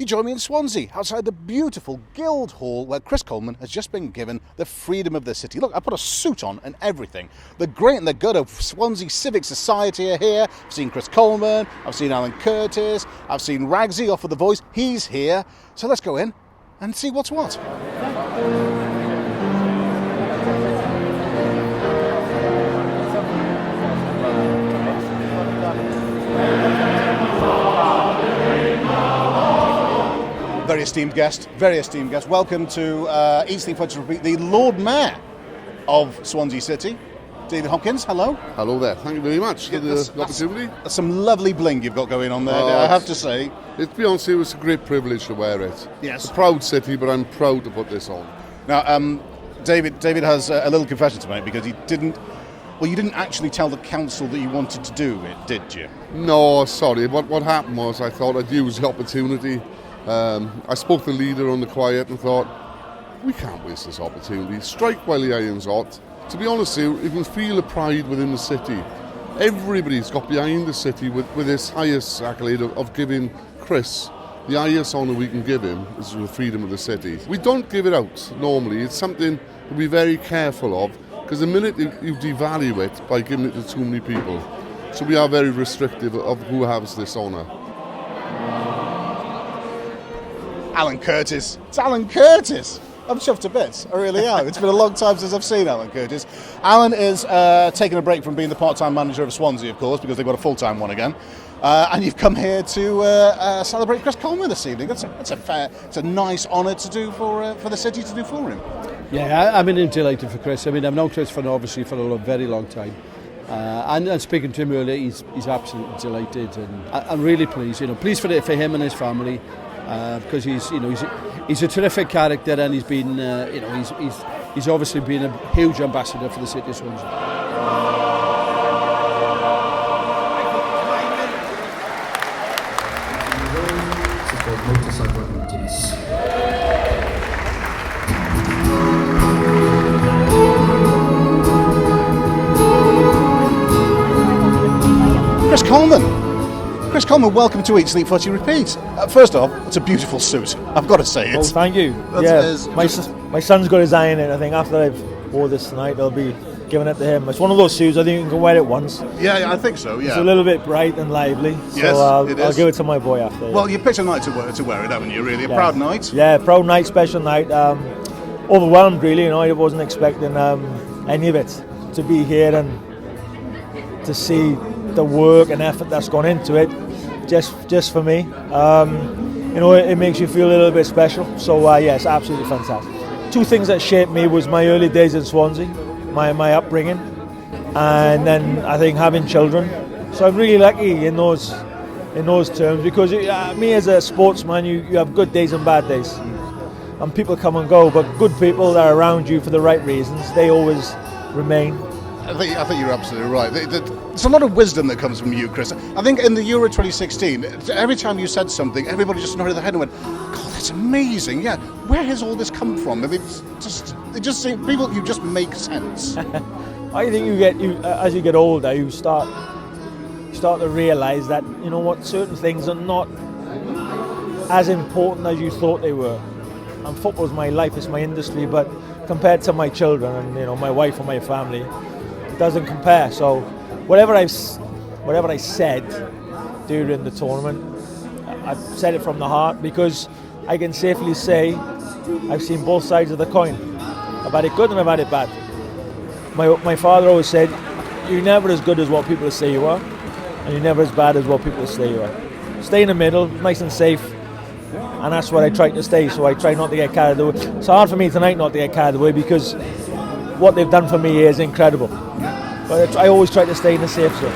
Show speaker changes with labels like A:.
A: You join me in Swansea, outside the beautiful Guildhall, where Chris Coleman has just been given the freedom of the city. Look, I put a suit on and everything. The great and the good of Swansea Civic Society are here. I've seen Chris Coleman, I've seen Alan Curtis, I've seen Ragsy off of The Voice. He's here. So let's go in and see what's what. Very esteemed guest. Welcome to Eat, Sleep, Fudge, Repeat, the Lord Mayor of Swansea City, David Hopkins. Hello.
B: Hello there. Thank you very much for the opportunity.
A: That's some lovely bling you've got going on there, I have to say.
B: To be honest, it was a great privilege to wear it.
A: Yes.
B: It's a proud city, but I'm proud to put this on.
A: Now, David has a little confession to make because you didn't actually tell the council that you wanted to do it, did you?
B: No, sorry. What happened was I thought I'd use the opportunity. I spoke to the leader on the quiet and thought, we can't waste this opportunity. Strike while the iron's hot. To be honest with you, you can feel the pride within the city. Everybody's got behind the city with this highest accolade of giving Chris the highest honour we can give him is the freedom of the city. We don't give it out normally. It's something to be very careful of because the minute you devalue it by giving it to too many people. So we are very restrictive of who has this honour.
A: Alan Curtis. It's Alan Curtis. I'm chuffed to bits. I really am. It's been a long time since I've seen Alan Curtis. Alan is taking a break from being the part-time manager of Swansea, of course, because they've got a full-time one again. And you've come here to celebrate Chris Coleman this evening. It's a nice honour to do for the city to do for him.
C: Yeah, I'm delighted for Chris. I've known Chris for a very long time. And speaking to him earlier, he's absolutely delighted, and I'm really pleased. Pleased for him and his family. Because he's a terrific character, and he's been he's obviously been a huge ambassador for the city of Swansea.
A: Chris Coleman, welcome to Eat, Sleep, Fudge, Repeat. First off, it's a beautiful suit. I've got to say it.
D: Oh, thank you. My son's got his eye in it. I think after I've wore this tonight, I'll be giving it to him. It's one of those suits. I think you can wear it once.
A: Yeah, I think so. Yeah.
D: It's a little bit bright and lively.
A: Yes,
D: so I'll give it to my boy after. Yeah.
A: Well, you picked a night to wear it, haven't you? Really, a proud night.
D: Yeah, proud night, special night. Overwhelmed, really. I wasn't expecting any of it to be here and to see the work and effort that's gone into it, just for me. It makes you feel a little bit special. So yes, absolutely fantastic. Two things that shaped me was my early days in Swansea, my upbringing, and then I think having children. So I'm really lucky in those terms because me as a sportsman, you have good days and bad days, and people come and go, but good people that are around you for the right reasons, they always remain.
A: I think you're absolutely right. There's a lot of wisdom that comes from you, Chris. I think in the Euro 2016, every time you said something, everybody just nodded their head and went, "God, that's amazing! Yeah, where has all this come from?" And it just seems people, you just make sense.
D: I think as you get older, you start to realise that certain things are not as important as you thought they were. And football's my life, it's my industry, but compared to my children and my wife and my family, doesn't compare. So whatever I said during the tournament, I've said it from the heart because I can safely say I've seen both sides of the coin. I've had it good and I've had it bad. My father always said, you're never as good as what people say you are, and you're never as bad as what people say you are. Stay in the middle, nice and safe, and that's where I try to stay. So I try not to get carried away. It's hard for me tonight not to get carried away because what they've done for me here is incredible. But I always try to stay in the safe zone.